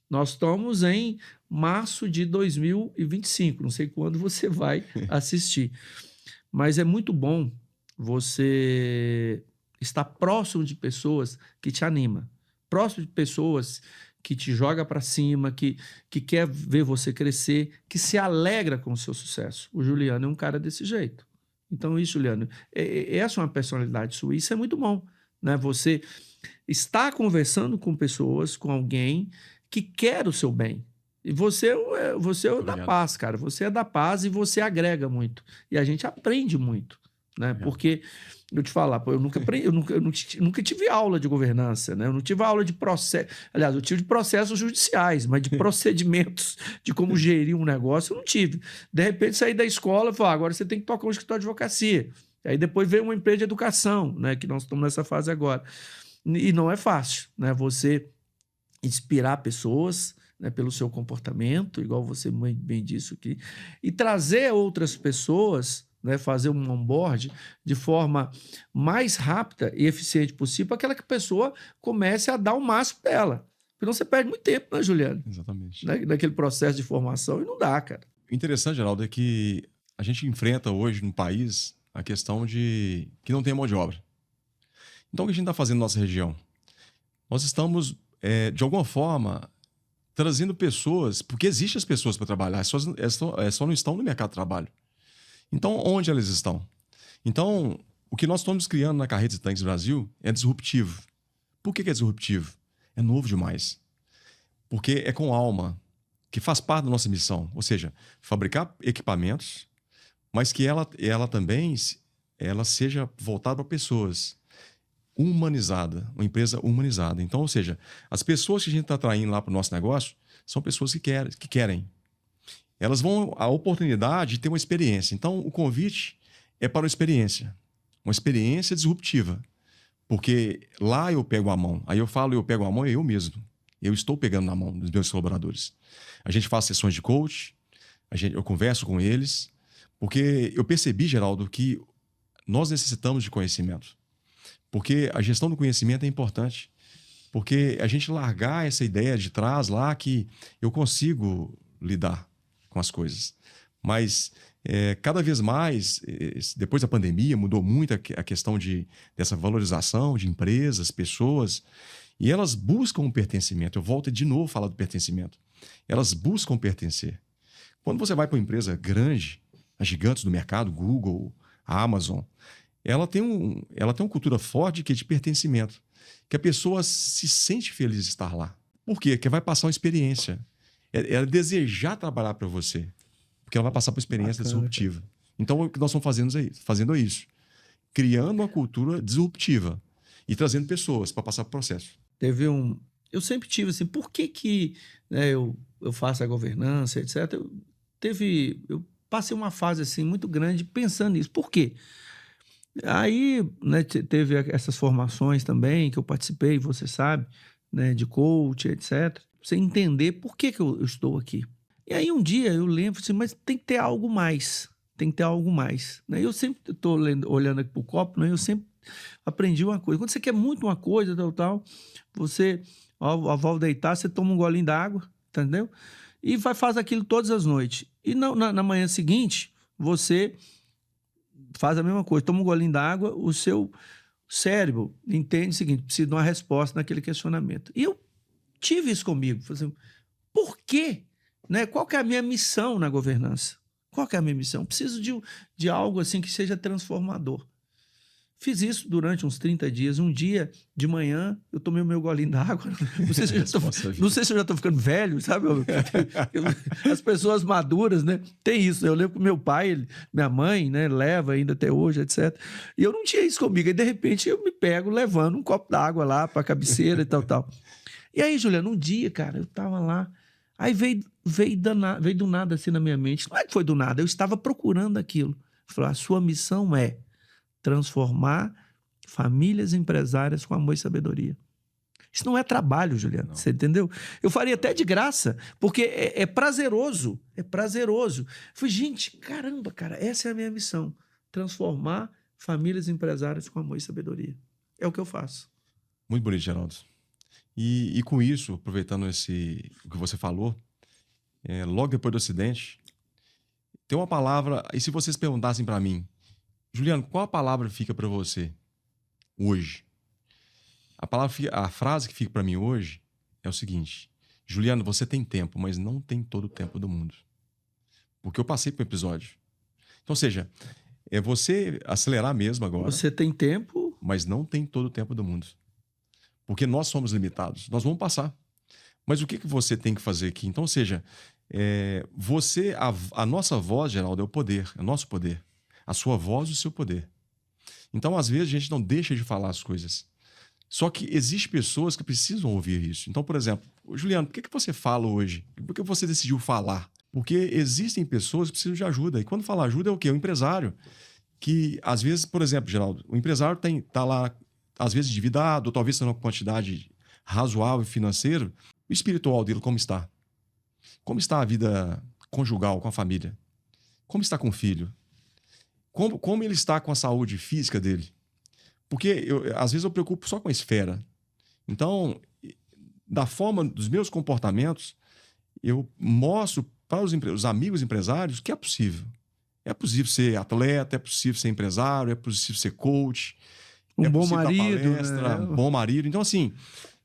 Nós estamos em março de 2025. Não sei quando você vai assistir. Mas é muito bom você estar próximo de pessoas que te animam. Próximo de pessoas que te joga para cima, que quer ver você crescer, que se alegra com o seu sucesso. O Juliano é um cara desse jeito. Então, isso, Juliano, essa é uma personalidade sua. Isso é muito bom, né? Você está conversando com pessoas, com alguém que quer o seu bem. E você é da paz, cara. Você é da paz e você agrega muito. E a gente aprende muito. né? Porque, eu te falar, pô, eu nunca aprendi, nunca tive aula de governança, né? Eu não tive aula de processo. Aliás, eu tive de processos judiciais, mas de procedimentos, de como gerir um negócio, eu não tive. De repente, saí da escola e falei, agora você tem que tocar um escritório de advocacia. Aí depois veio uma empresa de educação, né? Que nós estamos nessa fase agora. E não é fácil, né? Você inspirar pessoas, né, pelo seu comportamento, igual você bem disse aqui, e trazer outras pessoas, né, fazer um onboard de forma mais rápida e eficiente possível para que aquela pessoa comece a dar o máximo dela. Porque não você perde muito tempo, né, Juliano? Exatamente. Naquele processo de formação, e não dá, cara. O interessante, Geraldo, é que a gente enfrenta hoje no país a questão de que não tem mão de obra. Então, o que a gente está fazendo na nossa região? Nós estamos, de alguma forma, trazendo pessoas, porque existem as pessoas para trabalhar, só não estão no mercado de trabalho. Então, onde elas estão? Então, o que nós estamos criando na Carretas e Tanques Brasil é disruptivo. Por que é disruptivo? É novo demais. Porque é com alma, que faz parte da nossa missão. Ou seja, fabricar equipamentos, mas que ela também ela seja voltada para pessoas. Humanizada, uma empresa humanizada. Então, ou seja, as pessoas que a gente está atraindo lá para o nosso negócio são pessoas que querem. Elas vão a oportunidade de ter uma experiência. Então, o convite é para uma experiência disruptiva. Porque lá eu pego a mão. Aí eu falo, eu pego a mão, é eu mesmo. Eu estou pegando na mão dos meus colaboradores. A gente faz sessões de coach, eu converso com eles, porque eu percebi, Geraldo, que nós necessitamos de conhecimento. Porque a gestão do conhecimento é importante. Porque a gente largar essa ideia de trás lá que eu consigo lidar com as coisas. Mas cada vez mais, depois da pandemia, mudou muito a questão dessa valorização de empresas, pessoas, e elas buscam um pertencimento. Eu volto de novo a falar do pertencimento. Elas buscam pertencer. Quando você vai para uma empresa grande, as gigantes do mercado, Google, Amazon, ela tem uma cultura forte que é de pertencimento, que a pessoa se sente feliz de estar lá. Por quê? Porque vai passar uma experiência. Ela desejar trabalhar para você, porque ela vai passar por uma experiência disruptiva. Então, o que nós estamos fazendo é isso. Criando uma cultura disruptiva e trazendo pessoas para passar por processo. Eu sempre tive assim, por que né, eu faço a governança, etc. Eu passei uma fase assim muito grande pensando nisso. Por quê? Aí, né, teve essas formações também que eu participei, você sabe, né, de coach, etc. Você entender por que eu estou aqui. E aí um dia eu lembro assim, mas tem que ter algo mais. Tem que ter algo mais. Né? Eu sempre estou olhando aqui para o copo, né? Eu sempre aprendi uma coisa. Quando você quer muito uma coisa, tal, você, ao volta deitar, você toma um golinho d'água, entendeu? E faz aquilo todas as noites. E na manhã seguinte, você faz a mesma coisa, toma um golinho d'água, o seu cérebro entende o seguinte, precisa de uma resposta naquele questionamento. E eu tive isso comigo. Falei assim, por quê? Né? Qual que é a minha missão na governança? Qual que é a minha missão? Preciso de algo assim que seja transformador. Fiz isso durante uns 30 dias. Um dia, de manhã, eu tomei o meu golinho d'água. Não sei se eu já estou ficando velho, sabe? As pessoas maduras, né? Tem isso. Eu lembro que meu pai, minha mãe, né? Leva ainda até hoje, etc. E eu não tinha isso comigo. Aí, de repente, eu me pego levando um copo d'água lá para a cabeceira e tal. E aí, Juliano, um dia, cara, eu tava lá. Aí veio do nada assim na minha mente. Não é que foi do nada, eu estava procurando aquilo. Falei, a sua missão é transformar famílias empresárias com amor e sabedoria. Isso não é trabalho, Juliano, você entendeu? Eu faria até de graça, porque é prazeroso, é prazeroso. Falei, gente, caramba, cara, essa é a minha missão, transformar famílias empresárias com amor e sabedoria. É o que eu faço. Muito bonito, Geraldo. E com isso, aproveitando o que você falou, logo depois do acidente, tem uma palavra, e se vocês perguntassem para mim, Juliano, qual a palavra fica para você hoje? A frase que fica para mim hoje é o seguinte, Juliano, você tem tempo, mas não tem todo o tempo do mundo. Porque eu passei por um episódio. Então, ou seja, é você acelerar mesmo agora. Você tem tempo, mas não tem todo o tempo do mundo. Porque nós somos limitados. Nós vamos passar. Mas o que você tem que fazer aqui? Então, ou seja, a nossa voz, Geraldo, é o poder. É o nosso poder. A sua voz e o seu poder. Então, às vezes, a gente não deixa de falar as coisas. Só que existem pessoas que precisam ouvir isso. Então, por exemplo, Juliano, por que você fala hoje? Por que você decidiu falar? Porque existem pessoas que precisam de ajuda. E quando fala ajuda é o quê? O empresário. Que, às vezes, por exemplo, Geraldo, o empresário está lá, às vezes, endividado, ou talvez tenha uma quantidade razoável financeira. O espiritual dele, como está? Como está a vida conjugal com a família? Como está com o filho? Como ele está com a saúde física dele? Porque, às vezes, eu preocupo só com a esfera. Então, da forma dos meus comportamentos, eu mostro para os amigos empresários que é possível. É possível ser atleta, é possível ser empresário, é possível ser coach, Um bom possível dar marido, palestra, né? um bom marido. Então, assim,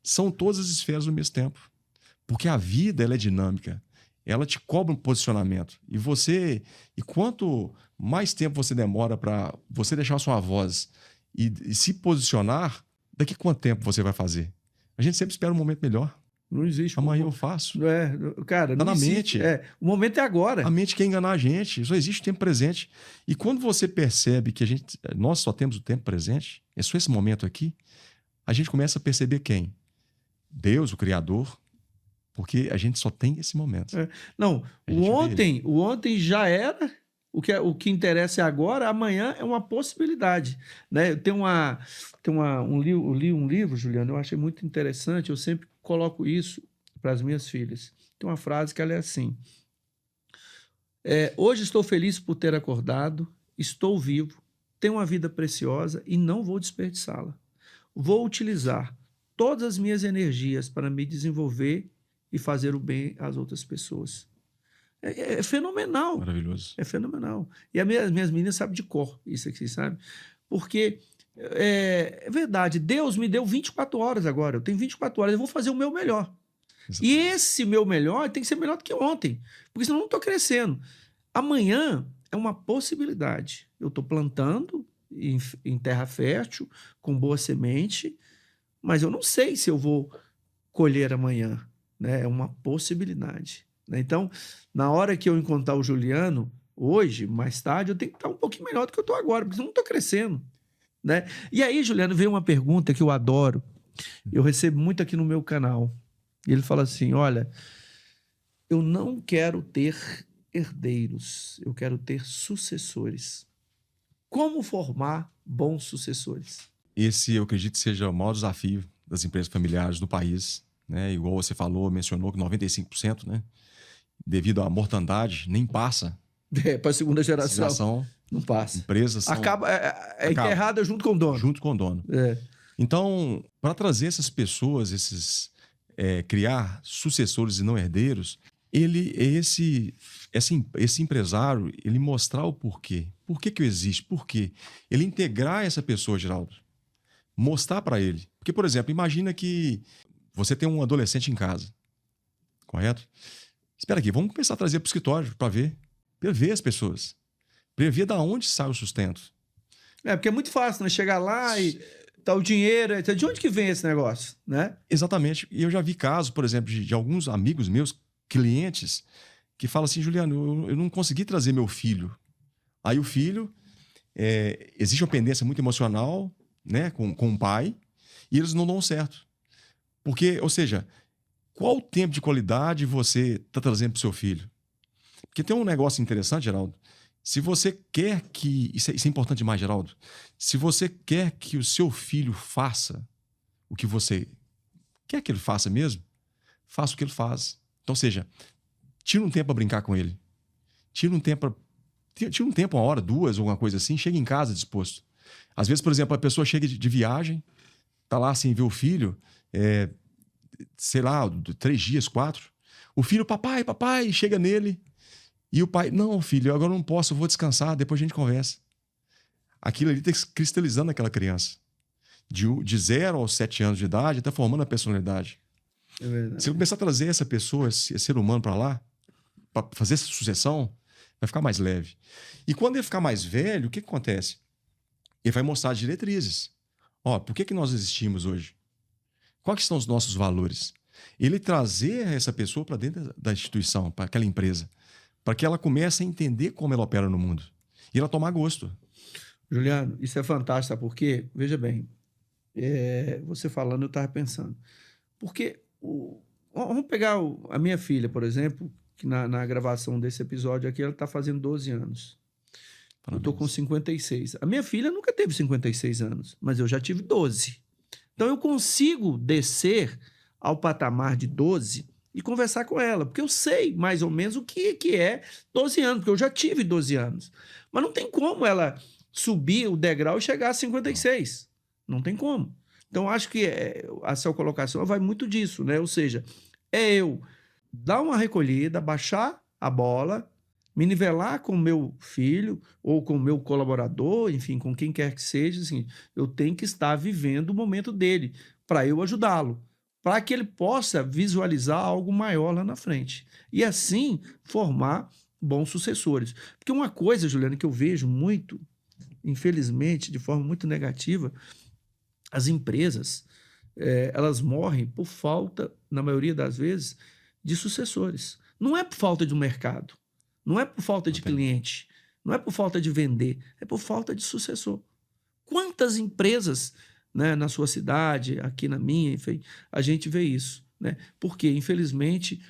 são todas as esferas ao mesmo tempo. Porque a vida, ela é dinâmica. Ela te cobra um posicionamento. E quanto mais tempo você demora para você deixar a sua voz e se posicionar, daqui a quanto tempo você vai fazer? A gente sempre espera um momento melhor. Não existe. Amanhã eu faço. Cara, Tá não na existe. mente. O momento é agora. A mente quer enganar a gente. Só existe o tempo presente. E quando você percebe que nós só temos o tempo presente, é só esse momento aqui, a gente começa a perceber quem? Deus, o Criador, porque a gente só tem esse momento. Não, A o gente vê ontem já era. O que interessa é agora, amanhã é uma possibilidade, né? Eu li um livro, Juliano, eu achei muito interessante, eu sempre coloco isso para as minhas filhas. Tem uma frase que ela é assim: hoje estou feliz por ter acordado, estou vivo, tenho uma vida preciosa e não vou desperdiçá-la. Vou utilizar todas as minhas energias para me desenvolver e fazer o bem às outras pessoas. É fenomenal. Maravilhoso. É fenomenal. E as minhas meninas sabem de cor isso aqui, sabe? Porque é verdade, Deus me deu 24 horas agora. Eu tenho 24 horas, eu vou fazer o meu melhor. Exatamente. E esse meu melhor tem que ser melhor do que ontem, porque senão eu não estou crescendo. Amanhã é uma possibilidade. Eu estou plantando em terra fértil, com boa semente, mas eu não sei se eu vou colher amanhã, né? É uma possibilidade. Então, na hora que eu encontrar o Juliano, hoje, mais tarde, eu tenho que estar um pouquinho melhor do que eu estou agora, porque senão eu não estou crescendo, né? E aí, Juliano, veio uma pergunta que eu adoro, eu recebo muito aqui no meu canal. Ele fala assim: olha, eu não quero ter herdeiros, eu quero ter sucessores. Como formar bons sucessores? Esse, eu acredito que seja o maior desafio das empresas familiares do país, né? Igual você falou, mencionou que 95%, né? Devido à mortandade, nem passa. Para a segunda geração, não passa. Empresas são... Acaba enterrada junto com o dono. Junto com o dono. Então, para trazer essas pessoas, criar sucessores e não herdeiros, esse empresário, ele mostrar o porquê. Por que eu existo? Por quê? Ele integrar essa pessoa, Geraldo. Mostrar para ele. Porque, por exemplo, imagina que você tem um adolescente em casa. Correto? Espera aqui, vamos começar a trazer para o escritório para ver. Prever as pessoas. Prever de onde sai o sustento. Porque é muito fácil, né? Chegar lá e tá o dinheiro. De onde que vem esse negócio, né? Exatamente. E eu já vi casos, por exemplo, de alguns amigos meus, clientes, que falam assim: Juliano, eu não consegui trazer meu filho. Aí o filho, existe uma pendência muito emocional, né, com o pai, e eles não dão certo. Porque, ou seja, qual o tempo de qualidade você está trazendo para o seu filho? Porque tem um negócio interessante, Geraldo. Se você quer que... Isso é importante demais, Geraldo. Se você quer que o seu filho faça o que você quer que ele faça mesmo, faça o que ele faz. Então, ou seja, tira um tempo para brincar com ele. Tira um tempo, uma hora, duas, alguma coisa assim, chega em casa disposto. Às vezes, por exemplo, a pessoa chega de viagem, tá lá assim, vê o filho, sei lá, 3 dias, 4. O filho, papai, chega nele. E o pai, não, filho, agora eu não posso, eu vou descansar, depois a gente conversa. Aquilo ali está cristalizando aquela criança. De 0 aos 7 anos de idade, está formando a personalidade. É verdade. Se eu começar a trazer essa pessoa, esse ser humano para lá, para fazer essa sucessão, vai ficar mais leve. E quando ele ficar mais velho, o que acontece? Ele vai mostrar as diretrizes. Por que nós existimos hoje? Quais são os nossos valores? Ele trazer essa pessoa para dentro da instituição, para aquela empresa, para que ela comece a entender como ela opera no mundo. E ela tomar gosto. Juliano, isso é fantástico, sabe por quê? Veja bem, você falando, eu estava pensando. Porque, vamos pegar a minha filha, por exemplo, que na gravação desse episódio aqui, ela está fazendo 12 anos. Eu estou com 56. A minha filha nunca teve 56 anos, mas eu já tive 12. Então, eu consigo descer ao patamar de 12 e conversar com ela, porque eu sei mais ou menos o que é 12 anos, porque eu já tive 12 anos. Mas não tem como ela subir o degrau e chegar a 56. Não tem como. Então, acho que a sua colocação vai muito disso, né? Ou seja, é eu dar uma recolhida, baixar a bola, me nivelar com o meu filho ou com o meu colaborador, enfim, com quem quer que seja, assim, eu tenho que estar vivendo o momento dele para eu ajudá-lo, para que ele possa visualizar algo maior lá na frente. E assim formar bons sucessores. Porque uma coisa, Juliana, que eu vejo muito, infelizmente, de forma muito negativa, as empresas, elas morrem por falta, na maioria das vezes, de sucessores. Não é por falta de um mercado, não é por falta de cliente, não é por falta de vender, é por falta de sucessor. Quantas empresas, né, na sua cidade, aqui na minha, enfim, a gente vê isso, né? Porque, infelizmente,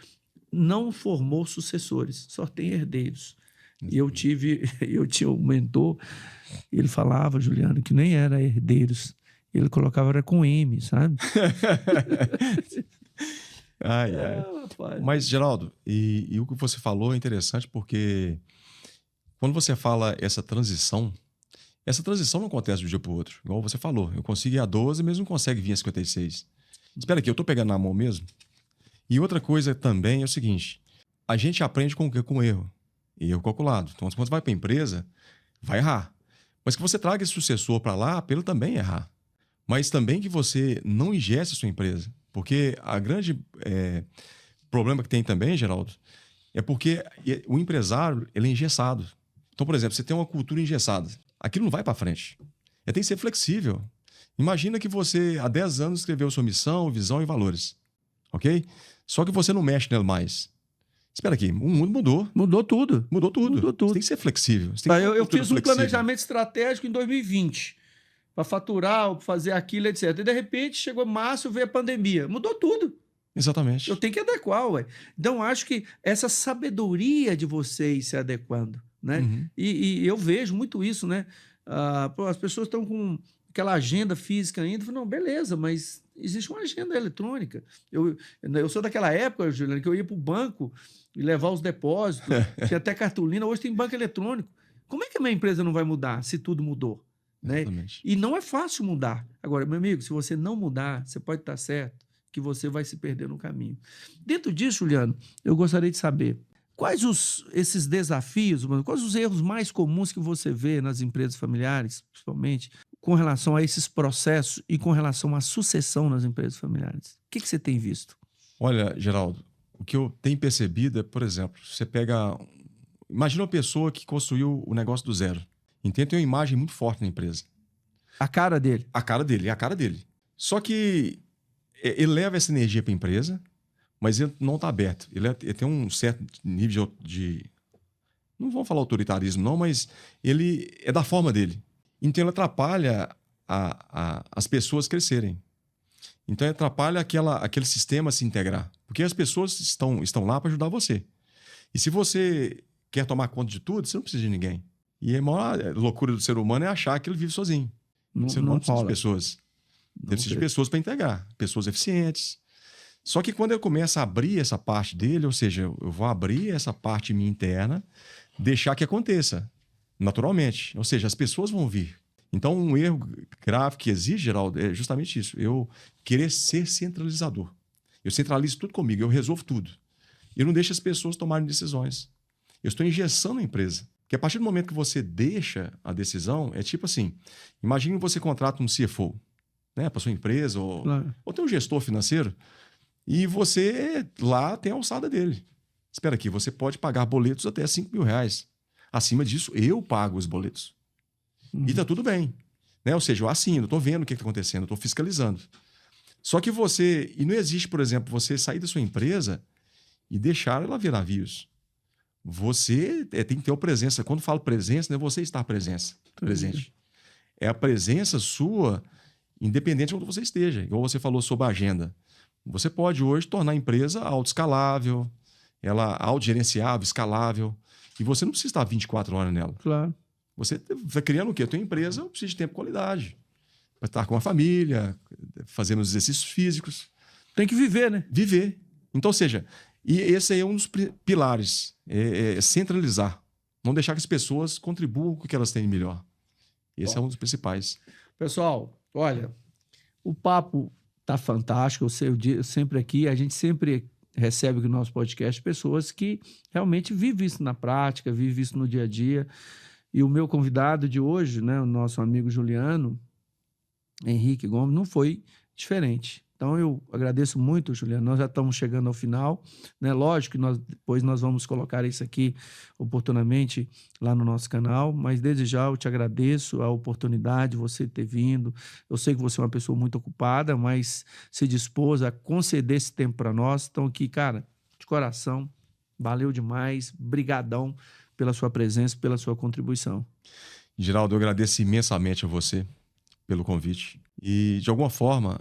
não formou sucessores, só tem herdeiros. E eu tinha um mentor, ele falava, Juliano, que nem era herdeiros, ele colocava era com M, sabe? Ai. Mas, Geraldo, e o que você falou é interessante porque quando você fala essa transição não acontece de um dia para o outro. Igual você falou, eu consigo ir a 12, mas não consegue vir a 56. Espera aqui, eu estou pegando na mão mesmo. E outra coisa também é o seguinte, a gente aprende com o quê? Com erro. Erro calculado. Então, quando você vai para a empresa, vai errar. Mas que você traga esse sucessor para lá, para ele também errar. Mas também que você não ingesse a sua empresa. Porque a grande problema que tem também, Geraldo, é porque o empresário ele é engessado. Então, por exemplo, você tem uma cultura engessada. Aquilo não vai para frente. Tem que ser flexível. Imagina que você, há 10 anos, escreveu sua missão, visão e valores. Ok? Só que você não mexe nele mais. Espera aqui, o mundo mudou. Mudou tudo. Você tem que ser flexível. Eu fiz um planejamento estratégico em 2020 para faturar, para fazer aquilo, etc. E de repente chegou março, veio a pandemia. Mudou tudo. Exatamente. Eu tenho que adequar, ué. Então, acho que essa sabedoria de vocês se adequando, né? Uhum. E eu vejo muito isso, né? As pessoas estão com aquela agenda física ainda. Não, beleza, mas existe uma agenda eletrônica. Eu sou daquela época, Juliano, que eu ia para o banco e levar os depósitos, tinha até cartolina. Hoje tem banco eletrônico. Como é que a minha empresa não vai mudar se tudo mudou? Né? E não é fácil mudar. Agora, meu amigo, se você não mudar, você pode estar certo que você vai se perder no caminho. Dentro disso, Juliano, eu gostaria de saber quais esses desafios, quais os erros mais comuns que você vê nas empresas familiares, principalmente, com relação a esses processos e com relação à sucessão nas empresas familiares. O que você tem visto? Olha, Geraldo, o que eu tenho percebido é, por exemplo, você pega... Imagina uma pessoa que construiu o negócio do zero. Então tem uma imagem muito forte na empresa. A cara dele. A cara dele. Só que ele leva essa energia para a empresa, mas ele não está aberto. Ele tem um certo nível de... Não vamos falar autoritarismo, não, mas ele é da forma dele. Então ele atrapalha as pessoas crescerem. Então ele atrapalha aquele sistema se integrar. Porque as pessoas estão lá para ajudar você. E se você quer tomar conta de tudo, você não precisa de ninguém. E a maior loucura do ser humano é achar que ele vive sozinho. Você não precisa de pessoas. Ele precisa de pessoas para integrar. Pessoas eficientes. Só que quando eu começo a abrir essa parte dele, ou seja, eu vou abrir essa parte minha interna, deixar que aconteça naturalmente. Ou seja, as pessoas vão vir. Então, um erro grave que existe, Geraldo, é justamente isso. Eu querer ser centralizador. Eu centralizo tudo comigo, eu resolvo tudo. Eu não deixo as pessoas tomarem decisões. Eu estou engessando a empresa. Porque a partir do momento que você deixa a decisão, é tipo assim, imagine que você contrata um CFO, né, para sua empresa, ou tem um gestor financeiro, e você lá tem a alçada dele. Espera aqui, você pode pagar boletos até R$5.000. Acima disso, eu pago os boletos. E tá tudo bem. Né? Ou seja, eu assino, estou vendo o que está acontecendo, estou fiscalizando. Só que você... E não existe, por exemplo, você sair da sua empresa e deixar ela ver navios. Você tem que ter a presença. Quando falo presença, não é você estar presente. É a presença sua, independente de onde você esteja. Igual você falou sobre a agenda. Você pode hoje tornar a empresa autoescalável, ela autogerenciável, escalável. E você não precisa estar 24 horas nela. Claro. Você vai criando o quê? A tua empresa precisa de tempo e qualidade. Para estar com a família, fazendo os exercícios físicos. Tem que viver, né? Viver. Então, ou seja, e esse aí é um dos pilares. É centralizar. Não deixar que as pessoas contribuam com o que elas têm de melhor. Esse é um dos principais. Pessoal, olha, o papo tá fantástico. Eu sempre aqui, a gente sempre recebe aqui no nosso podcast pessoas que realmente vivem isso na prática, vivem isso no dia a dia. E o meu convidado de hoje, né, o nosso amigo Juliano Henrique Gomes, não foi diferente. Então, eu agradeço muito, Juliano. Nós já estamos chegando ao final, né? Lógico que depois nós vamos colocar isso aqui oportunamente lá no nosso canal, mas desde já eu te agradeço a oportunidade de você ter vindo. Eu sei que você é uma pessoa muito ocupada, mas se dispôs a conceder esse tempo para nós. Então, aqui, cara, de coração, valeu demais. Brigadão pela sua presença, pela sua contribuição. Geraldo, eu agradeço imensamente a você pelo convite. E, de alguma forma,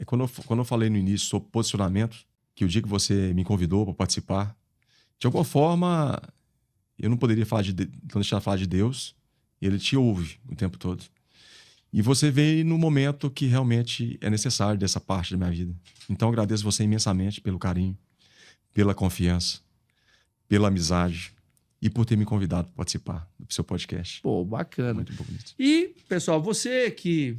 quando eu falei no início sobre posicionamento, que o dia que você me convidou para participar, de alguma forma, eu não poderia não deixar de falar de Deus, e Ele te ouve o tempo todo. E você veio no momento que realmente é necessário dessa parte da minha vida. Então, eu agradeço você imensamente pelo carinho, pela confiança, pela amizade e por ter me convidado para participar do seu podcast. Pô, bacana. Muito bonito. E, pessoal, você que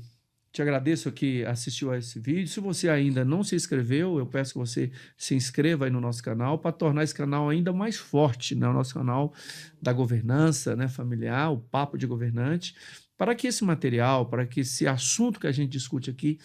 te agradeço que assistiu a esse vídeo. Se você ainda não se inscreveu, eu peço que você se inscreva aí no nosso canal para tornar esse canal ainda mais forte, né? O nosso canal da governança, né, familiar, o Papo de Governante, para que esse material, para que esse assunto que a gente discute aqui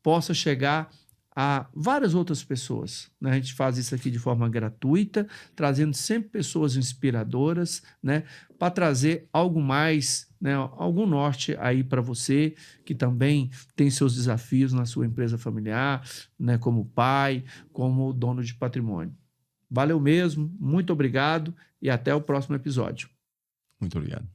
possa chegar a várias outras pessoas, né? A gente faz isso aqui de forma gratuita, trazendo sempre pessoas inspiradoras, né? Para trazer algo mais, né? Algum norte aí para você que também tem seus desafios na sua empresa familiar, né? Como pai, como dono de patrimônio. Valeu mesmo, muito obrigado e até o próximo episódio. Muito obrigado.